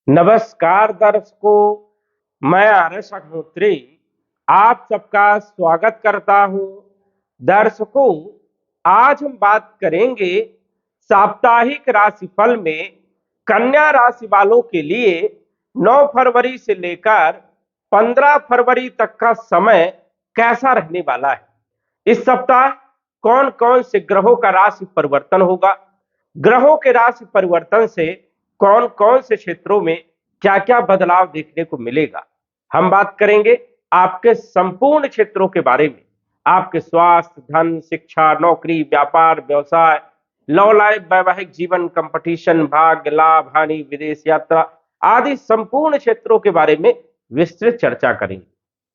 नमस्कार दर्शकों, मैं आरएस अग्निहोत्री आप सबका स्वागत करता हूं। दर्शकों, आज हम बात करेंगे साप्ताहिक राशिफल में कन्या राशि वालों के लिए 9 फरवरी से लेकर 15 फरवरी तक का समय कैसा रहने वाला है। इस सप्ताह कौन कौन से ग्रहों का राशि परिवर्तन होगा, ग्रहों के राशि परिवर्तन से कौन कौन से क्षेत्रों में क्या क्या बदलाव देखने को मिलेगा। हम बात करेंगे आपके संपूर्ण क्षेत्रों के बारे में, आपके स्वास्थ्य, धन, शिक्षा, नौकरी, व्यापार, व्यवसाय, लव लाइफ, वैवाहिक जीवन, कंपटीशन, भाग्य, लाभ, हानि, विदेश यात्रा आदि संपूर्ण क्षेत्रों के बारे में विस्तृत चर्चा करेंगे।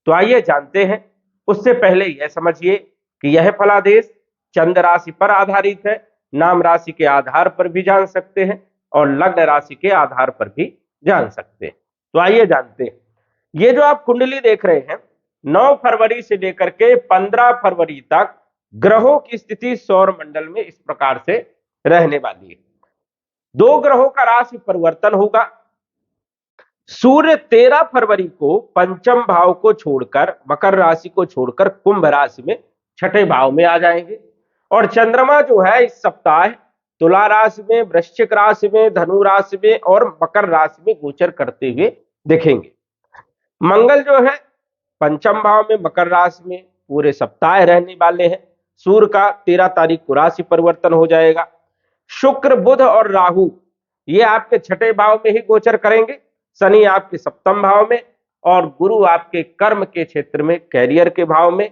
तो आइए जानते हैं। उससे पहले यह समझिए कि यह फलादेश चंद्र राशि पर आधारित है। नाम राशि के आधार पर भी जान सकते हैं और लग्न राशि के आधार पर भी जान सकते हैं। तो आइए जानते हैं। ये जो आप कुंडली देख रहे हैं, 9 फरवरी से लेकर के 15 फरवरी तक ग्रहों की स्थिति सौर मंडल में इस प्रकार से रहने वाली है। 2 ग्रहों का राशि परिवर्तन होगा। सूर्य 13 फरवरी को पंचम भाव को छोड़कर, मकर राशि को छोड़कर कुंभ राशि में छठे भाव में आ जाएंगे और चंद्रमा जो है इस सप्ताह तुला राशि में, वृश्चिक राशि में, धनु राशि में और मकर राशि में गोचर करते हुए दिखेंगे। मंगल जो है पंचम भाव में मकर राशि में पूरे सप्ताह रहने वाले हैं। सूर्य का 13 तारीख को राशि परिवर्तन हो जाएगा। शुक्र, बुध और राहु ये आपके छठे भाव में ही गोचर करेंगे। शनि आपके सप्तम भाव में और गुरु आपके कर्म के क्षेत्र में, कैरियर के भाव में,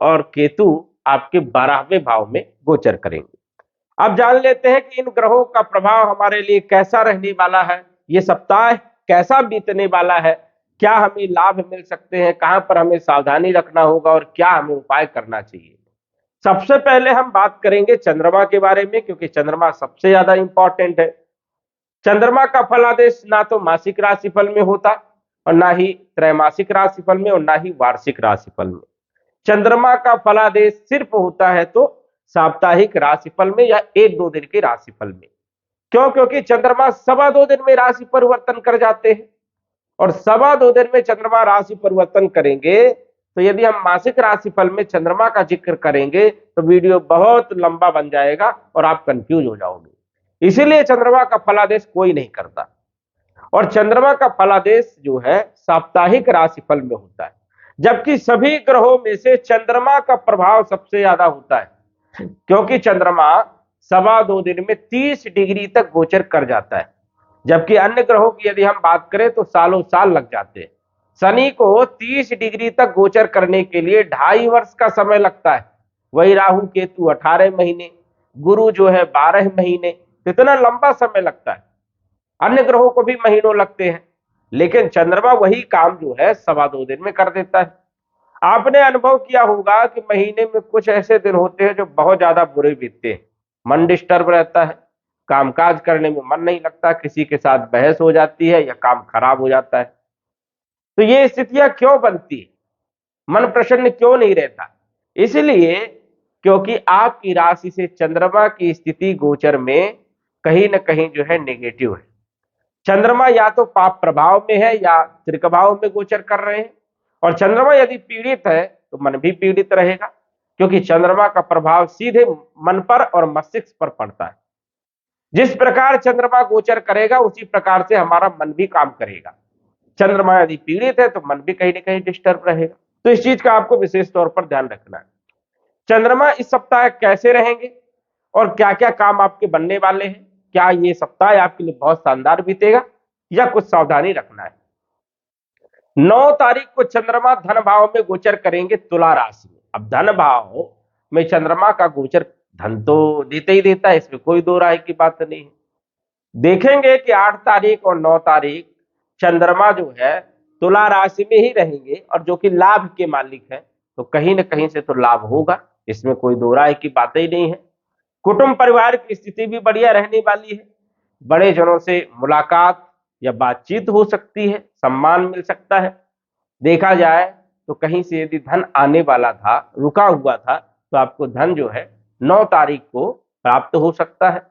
और केतु आपके 12वें भाव में गोचर करेंगे। अब जान लेते हैं कि इन ग्रहों का प्रभाव हमारे लिए कैसा रहने वाला है, ये सप्ताह कैसा बीतने वाला है, क्या हमें लाभ मिल सकते हैं, कहां पर हमें सावधानी रखना होगा और क्या हमें उपाय करना चाहिए। सबसे पहले हम बात करेंगे चंद्रमा के बारे में, क्योंकि चंद्रमा सबसे ज्यादा इंपॉर्टेंट है। चंद्रमा का फलादेश ना तो मासिक राशिफल में होता और ना ही त्रैमासिक राशिफल में और ना ही वार्षिक राशिफल में। चंद्रमा का फलादेश सिर्फ होता है तो साप्ताहिक राशिफल में या 1-2 दिन के राशिफल में। क्यों? क्योंकि चंद्रमा 2.25 दिन में राशि परिवर्तन कर जाते हैं और 2.25 दिन में चंद्रमा राशि परिवर्तन करेंगे। तो यदि हम मासिक राशिफल में चंद्रमा का जिक्र करेंगे तो वीडियो बहुत लंबा बन जाएगा और आप कंफ्यूज हो जाओगे। इसीलिए चंद्रमा का फलादेश कोई नहीं करता और चंद्रमा का फलादेश जो है साप्ताहिक राशिफल में होता है, जबकि सभी ग्रहों में से चंद्रमा का प्रभाव सबसे ज्यादा होता है, क्योंकि चंद्रमा 2.25 दिन में 30 डिग्री तक गोचर कर जाता है, जबकि अन्य ग्रहों की यदि हम बात करें तो सालों साल लग जाते हैं। शनि को 30 डिग्री तक गोचर करने के लिए 2.5 वर्ष का समय लगता है, वही राहु केतु 18 महीने, गुरु जो है 12 महीने। इतना लंबा समय लगता है। अन्य ग्रहों को भी महीनों लगते हैं, लेकिन चंद्रमा वही काम जो है 2.25 दिन में कर देता है। आपने अनुभव किया होगा कि महीने में कुछ ऐसे दिन होते हैं जो बहुत ज्यादा बुरे बीतते हैं। मन डिस्टर्ब रहता है, कामकाज करने में मन नहीं लगता, किसी के साथ बहस हो जाती है या काम खराब हो जाता है। तो ये स्थितियां क्यों बनती है? मन प्रसन्न क्यों नहीं रहता? इसलिए क्योंकि आपकी राशि से चंद्रमा की स्थिति गोचर में कहीं ना कहीं जो है नेगेटिव है। चंद्रमा या तो पाप प्रभाव में है या त्रिकभाव में गोचर कर रहे हैं, और चंद्रमा यदि पीड़ित है तो मन भी पीड़ित रहेगा, क्योंकि चंद्रमा का प्रभाव सीधे मन पर और मस्तिष्क पर पड़ता है। जिस प्रकार चंद्रमा गोचर करेगा उसी प्रकार से हमारा मन भी काम करेगा। चंद्रमा यदि पीड़ित है तो मन भी कहीं ना कहीं डिस्टर्ब रहेगा। तो इस चीज का आपको विशेष तौर पर ध्यान रखना है। चंद्रमा इस सप्ताह कैसे रहेंगे और क्या क्या काम आपके बनने वाले हैं, क्या ये सप्ताह आपके लिए बहुत शानदार बीतेगा या कुछ सावधानी रखना है। 9 तारीख को चंद्रमा धन भाव में गोचर करेंगे तुला राशि में। अब धन भाव में चंद्रमा का गोचर धन तो देते ही देता है, इसमें कोई दो राय की बात नहीं है। देखेंगे कि 8 तारीख और 9 तारीख चंद्रमा जो है तुला राशि में ही रहेंगे और जो कि लाभ के मालिक है, तो कहीं ना कहीं से तो लाभ होगा, इसमें कोई दो राय की बात ही नहीं है। कुटुंब परिवार की स्थिति भी बढ़िया रहने वाली है। बड़े जनों से मुलाकात या बातचीत हो सकती है, सम्मान मिल सकता है। देखा जाए तो कहीं से यदि धन आने वाला था, रुका हुआ था, तो आपको धन जो है 9 तारीख को प्राप्त हो सकता है,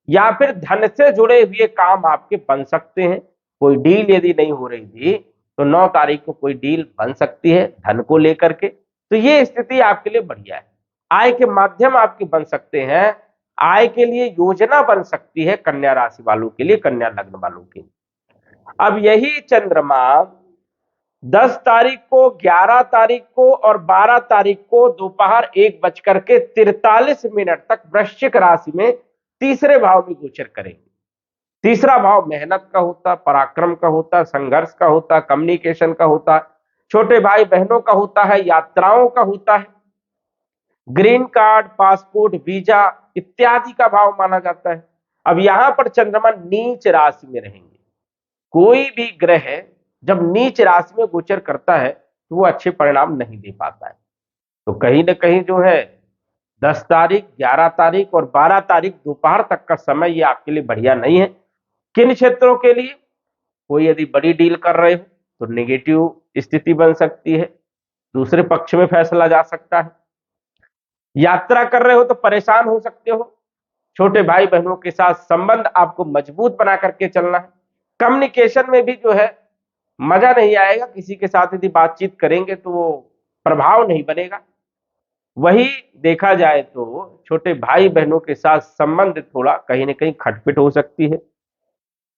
या फिर धन से जुड़े हुए काम आपके बन सकते हैं, कोई डील यदि नहीं हो रही थी तो 9 तारीख को कोई डील बन सकती है धन को लेकर के। तो ये स्थिति आपके लिए बढ़िया है। आय के माध्यम आपके बन सकते हैं, आय के लिए योजना बन सकती है कन्या राशि वालों के लिए, कन्या लग्न वालों के लिए। अब यही चंद्रमा 10 तारीख को, 11 तारीख को और 12 तारीख को दोपहर 1:43 तक वृश्चिक राशि में तीसरे भाव में गोचर करेंगे। तीसरा भाव मेहनत का होता, पराक्रम का होता, संघर्ष का होता, कम्युनिकेशन का होता, छोटे भाई बहनों का होता है, यात्राओं का होता है, ग्रीन कार्ड, पासपोर्ट, वीजा इत्यादि का भाव माना जाता है। अब यहां पर चंद्रमा नीच राशि में रहेंगे। कोई भी ग्रह जब नीच राशि में गोचर करता है तो वो अच्छे परिणाम नहीं दे पाता है। तो कहीं ना कहीं जो है 10 तारीख, 11 तारीख और 12 तारीख दोपहर तक का समय ये आपके लिए बढ़िया नहीं है। किन क्षेत्रों के लिए? कोई यदि बड़ी डील कर रहे हो तो नेगेटिव स्थिति बन सकती है, दूसरे पक्ष में फैसला जा सकता है। यात्रा कर रहे हो तो परेशान हो सकते हो। छोटे भाई बहनों के साथ संबंध आपको मजबूत बना करके चलना है। कम्युनिकेशन में भी जो है मजा नहीं आएगा, किसी के साथ यदि बातचीत करेंगे तो वो प्रभाव नहीं बनेगा। वही देखा जाए तो छोटे भाई बहनों के साथ संबंध थोड़ा कहीं ना कहीं खटपिट हो सकती है।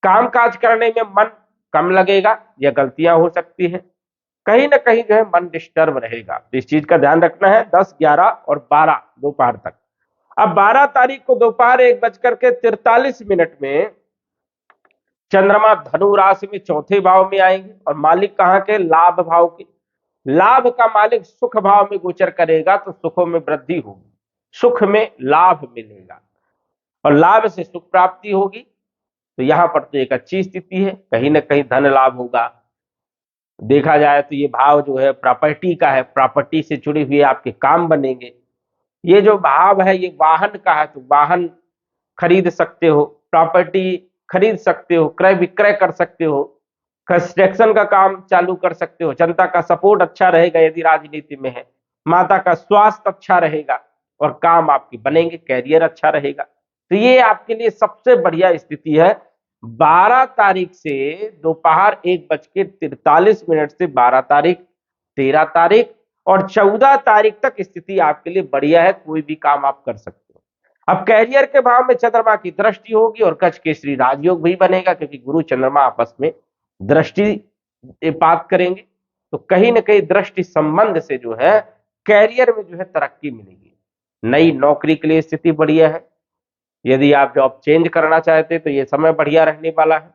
कामकाज करने में मन कम लगेगा या गलतियां हो सकती है, कहीं ना कहीं जो है मन डिस्टर्ब रहेगा। तो इस चीज का ध्यान रखना है 10, 11 और 12 दोपहर तक। अब 12 तारीख को दोपहर 1:43 में चंद्रमा धनु राशि में चौथे भाव में आएंगे और मालिक कहां के? लाभ भाव के। लाभ का मालिक सुख भाव में गोचर करेगा तो सुखों में वृद्धि होगी, सुख में लाभ मिलेगा और लाभ से सुख प्राप्ति होगी। तो यहां पर तो एक अच्छी स्थिति है, कहीं ना कहीं धन लाभ होगा। देखा जाए तो ये भाव जो है प्रॉपर्टी का है, प्रॉपर्टी से जुड़े हुए आपके काम बनेंगे। ये जो भाव है ये वाहन का है, तो वाहन खरीद सकते हो, प्रॉपर्टी खरीद सकते हो, क्रय विक्रय कर सकते हो, कंस्ट्रक्शन का काम चालू कर सकते हो। जनता का सपोर्ट अच्छा रहेगा यदि राजनीति में है, माता का स्वास्थ्य अच्छा रहेगा और काम आपके बनेंगे, कैरियर अच्छा रहेगा। तो ये आपके लिए सबसे बढ़िया स्थिति है। 12 तारीख से दोपहर 1:43 से 12 तारीख, 13 तारीख और 14 तारीख तक स्थिति आपके लिए बढ़िया है, कोई भी काम आप कर सकते हो। अब कैरियर के भाव में चंद्रमा की दृष्टि होगी और गज केसरी राजयोग भी बनेगा, क्योंकि गुरु चंद्रमा आपस में दृष्टि पात करेंगे। तो कहीं ना कहीं दृष्टि संबंध से जो है कैरियर में जो है तरक्की मिलेगी। नई नौकरी के लिए स्थिति बढ़िया है। यदि आप जॉब चेंज करना चाहते तो ये समय बढ़िया रहने वाला है।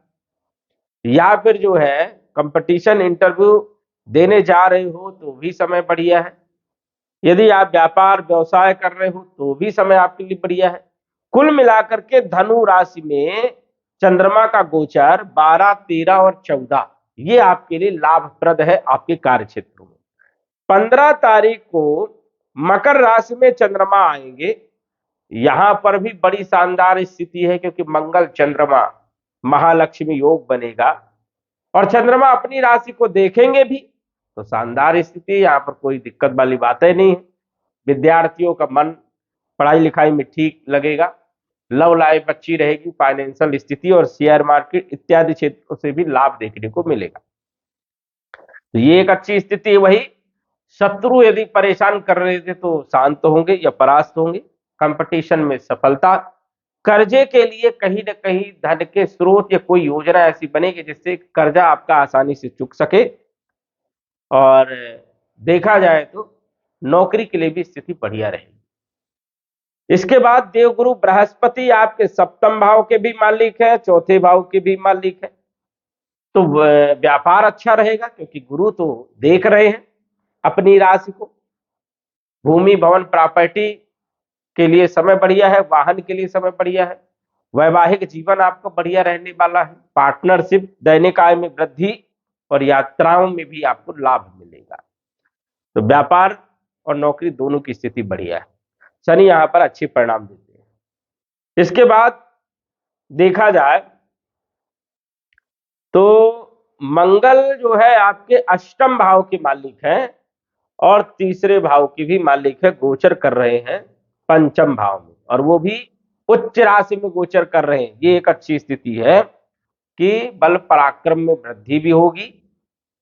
या फिर जो है कंपटीशन इंटरव्यू देने जा रहे हो तो भी समय बढ़िया है। यदि आप व्यापार व्यवसाय कर रहे हो तो भी समय आपके लिए बढ़िया है। कुल मिलाकर के धनु राशि में चंद्रमा का गोचर 12, 13 और 14 ये आपके लिए लाभप्रद है आपके कार्य क्षेत्र में। 15 तारीख को मकर राशि में चंद्रमा आएंगे। यहां पर भी बड़ी शानदार स्थिति है, क्योंकि मंगल चंद्रमा महालक्ष्मी योग बनेगा और चंद्रमा अपनी राशि को देखेंगे भी, तो शानदार स्थिति। यहां पर कोई दिक्कत वाली बातें नहीं है। विद्यार्थियों का मन पढ़ाई लिखाई में ठीक लगेगा, लव लाइफ अच्छी रहेगी, फाइनेंशियल स्थिति और शेयर मार्केट इत्यादि क्षेत्रों से भी लाभ देखने को मिलेगा। तो ये एक अच्छी स्थिति है। वही शत्रु यदि परेशान कर रहे थे तो शांत होंगे या परास्त होंगे। कंपटीशन में सफलता, कर्जे के लिए कहीं ना कहीं धन के स्रोत या कोई योजना ऐसी बनेगी जिससे कर्जा आपका आसानी से चुक सके। और देखा जाए तो नौकरी के लिए भी स्थिति बढ़िया रहेगी। इसके बाद देवगुरु बृहस्पति आपके सप्तम भाव के भी मालिक है, चौथे भाव के भी मालिक है। तो व्यापार अच्छा रहेगा, क्योंकि गुरु तो देख रहे हैं अपनी राशि को। भूमि भवन प्रॉपर्टी के लिए समय बढ़िया है, वाहन के लिए समय बढ़िया है। वैवाहिक जीवन आपका बढ़िया रहने वाला है। पार्टनरशिप, दैनिक आय में वृद्धि और यात्राओं में भी आपको लाभ मिलेगा। तो व्यापार और नौकरी दोनों की स्थिति बढ़िया है। शनि यहां पर अच्छे परिणाम देते हैं। इसके बाद देखा जाए तो मंगल जो है आपके अष्टम भाव के मालिक हैं और तीसरे भाव की भी मालिक है, गोचर कर रहे हैं पंचम भाव में, और वो भी उच्च राशि में गोचर कर रहे हैं। ये एक अच्छी स्थिति है कि बल पराक्रम में वृद्धि भी होगी,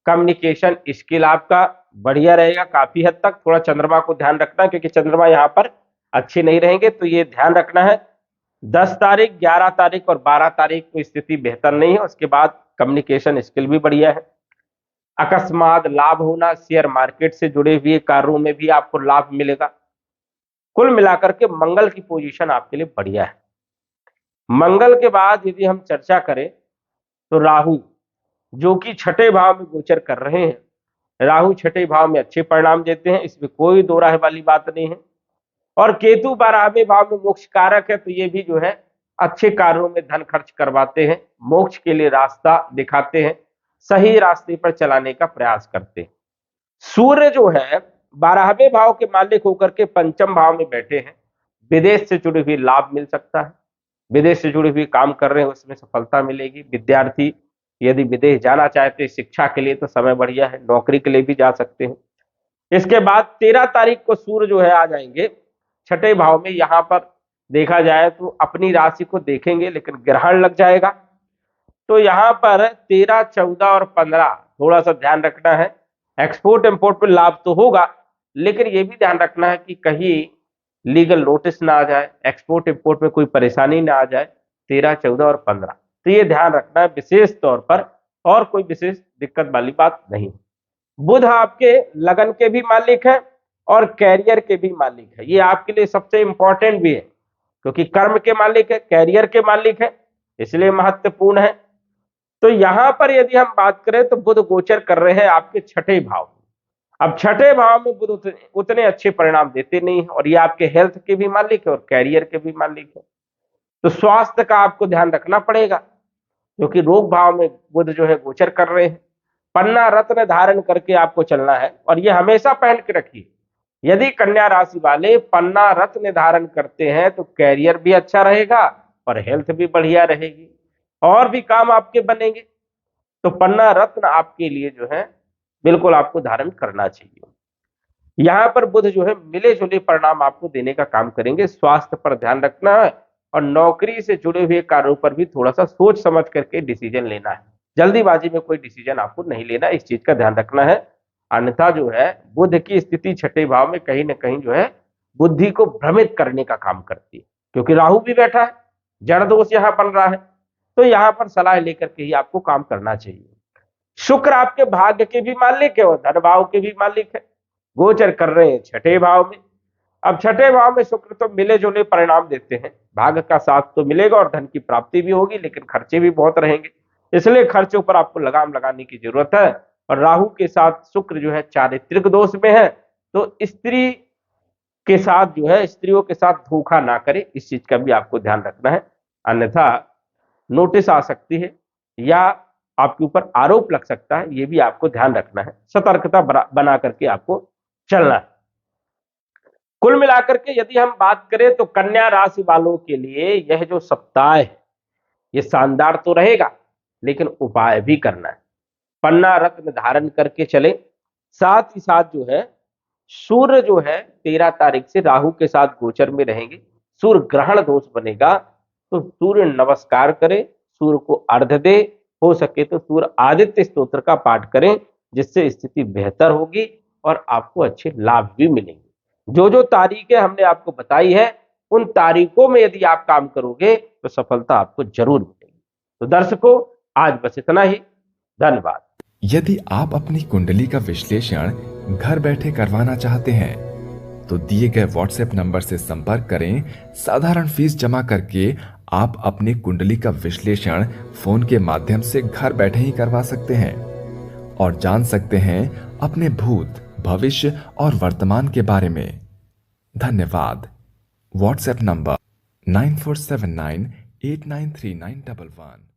कम्युनिकेशन स्किल आपका बढ़िया रहेगा काफी हद तक। थोड़ा चंद्रमा को ध्यान रखना क्योंकि चंद्रमा यहाँ पर अच्छे नहीं रहेंगे, तो ये ध्यान रखना है। 10 तारीख, 11 तारीख और 12 तारीख को स्थिति बेहतर नहीं है, उसके बाद कम्युनिकेशन स्किल भी बढ़िया है। अकस्मात लाभ होना, शेयर मार्केट से जुड़े हुए कार्यों में भी आपको लाभ मिलेगा। कुल मिलाकर के मंगल की पोजीशन आपके लिए बढ़िया है। मंगल के बाद यदि हम चर्चा करें तो राहु, जो कि छठे भाव में गोचर कर रहे हैं। राहु छठे भाव में अच्छे परिणाम देते हैं, इसमें कोई दो राय वाली बात नहीं है। और केतु 12वें भाव में मोक्ष कारक है, तो ये भी जो है अच्छे कार्यों में धन खर्च करवाते हैं, मोक्ष के लिए रास्ता दिखाते हैं, सही रास्ते पर चलाने का प्रयास करते हैं। सूर्य जो है 12वें भाव के मालिक होकर के पंचम भाव में बैठे हैं, विदेश से जुड़ी हुई लाभ मिल सकता है। विदेश से जुड़ी हुई काम कर रहे हैं उसमें सफलता मिलेगी। विद्यार्थी यदि विदेश जाना चाहते हैं शिक्षा के लिए तो समय बढ़िया है, नौकरी के लिए भी जा सकते हैं। इसके बाद 13 तारीख को सूर्य जो है आ जाएंगे छठे भाव में। यहां पर देखा जाए तो अपनी राशि को देखेंगे लेकिन ग्रहण लग जाएगा, तो यहां पर 13, 14 और 15 थोड़ा सा ध्यान रखना है। एक्सपोर्ट इंपोर्ट पर लाभ तो होगा, लेकिन यह भी ध्यान रखना है कि कहीं लीगल नोटिस ना आ जाए, एक्सपोर्ट इंपोर्ट में कोई परेशानी ना आ जाए। 13, 14 और 15, तो ये ध्यान रखना है विशेष तौर पर, और कोई विशेष दिक्कत वाली बात नहीं। बुध आपके लगन के भी मालिक है और कैरियर के भी मालिक है। ये आपके लिए सबसे इंपॉर्टेंट भी है क्योंकि कर्म के मालिक है, कैरियर के मालिक है, इसलिए महत्वपूर्ण है। तो यहां पर यदि हम बात करें तो बुध गोचर कर रहे हैं आपके छठे भाव। अब छठे भाव में बुध उतने अच्छे परिणाम देते नहीं है, और ये आपके हेल्थ के भी मालिक है और कैरियर के भी मालिक है। तो स्वास्थ्य का आपको ध्यान रखना पड़ेगा क्योंकि रोग भाव में बुध जो है गोचर कर रहे हैं। पन्ना रत्न धारण करके आपको चलना है, और ये हमेशा पहन के रखिए। यदि कन्या राशि वाले पन्ना रत्न धारण करते हैं तो कैरियर भी अच्छा रहेगा और हेल्थ भी बढ़िया रहेगी, और भी काम आपके बनेंगे। तो पन्ना रत्न आपके लिए जो है बिल्कुल आपको धारण करना चाहिए। यहां पर बुध जो है मिले जुले परिणाम आपको देने का काम करेंगे। स्वास्थ्य पर ध्यान रखना है और नौकरी से जुड़े हुए कार्यों पर भी थोड़ा सा सोच समझ करके डिसीजन लेना है। जल्दीबाजी में कोई डिसीजन आपको नहीं लेना, इस चीज का ध्यान रखना है। अन्यथा जो है बुध की स्थिति छठे भाव में कहीं ना कहीं जो है बुद्धि को भ्रमित करने का काम करती है, क्योंकि राहु भी बैठा है, जड़ दोष यहां बन रहा है। तो यहां पर सलाह लेकर के ही आपको काम करना चाहिए। शुक्र आपके भाग्य के भी मालिक है और धन भाव के भी मालिक है, गोचर कर रहे हैं छठे भाव में। अब छठे भाव में शुक्र तो मिले जुले परिणाम देते हैं, भाग्य का साथ तो मिलेगा और धन की प्राप्ति भी होगी, लेकिन खर्चे भी बहुत रहेंगे, इसलिए खर्चों पर आपको लगाम लगाने की जरूरत है। और राहु के साथ शुक्र जो है चारित्रिक दोष में है, तो स्त्री के साथ जो है स्त्रियों के साथ धोखा ना करे, इस चीज का भी आपको ध्यान रखना है। अन्यथा नोटिस आ सकती है या आपके ऊपर आरोप लग सकता है, ये भी आपको ध्यान रखना है। सतर्कता बना करके आपको चलना है। कुल मिलाकर के यदि हम बात करें तो कन्या राशि वालों के लिए यह जो सप्ताह है ये शानदार तो रहेगा, लेकिन उपाय भी करना है। पन्ना रत्न धारण करके चले। साथ ही साथ जो है सूर्य जो है 13 तारीख से राहु के साथ गोचर में रहेंगे, सूर्य ग्रहण दोष बनेगा, तो सूर्य नमस्कार करें, सूर्य को अर्घ्य दे, हो सके तो सूर्य आदित्य स्तोत्र का पाठ करें, जिससे स्थिति बेहतर होगी और आपको अच्छे लाभ भी मिलेंगे। जो जो तारीखें हमने आपको बताई है उन तारीखों में यदि आप काम करोगे तो सफलता आपको जरूर मिलेगी। तो दर्शकों, आज बस इतना ही। धन्यवाद। यदि आप अपनी कुंडली का विश्लेषण घर बैठे करवाना चाहते हैं तो दिए गए व्हाट्सएप नंबर से संपर्क करें। साधारण फीस जमा करके आप अपनी कुंडली का विश्लेषण फोन के माध्यम से घर बैठे ही करवा सकते हैं और जान सकते हैं अपने भूत, भविष्य और वर्तमान के बारे में। धन्यवाद। WhatsApp number 9479893911।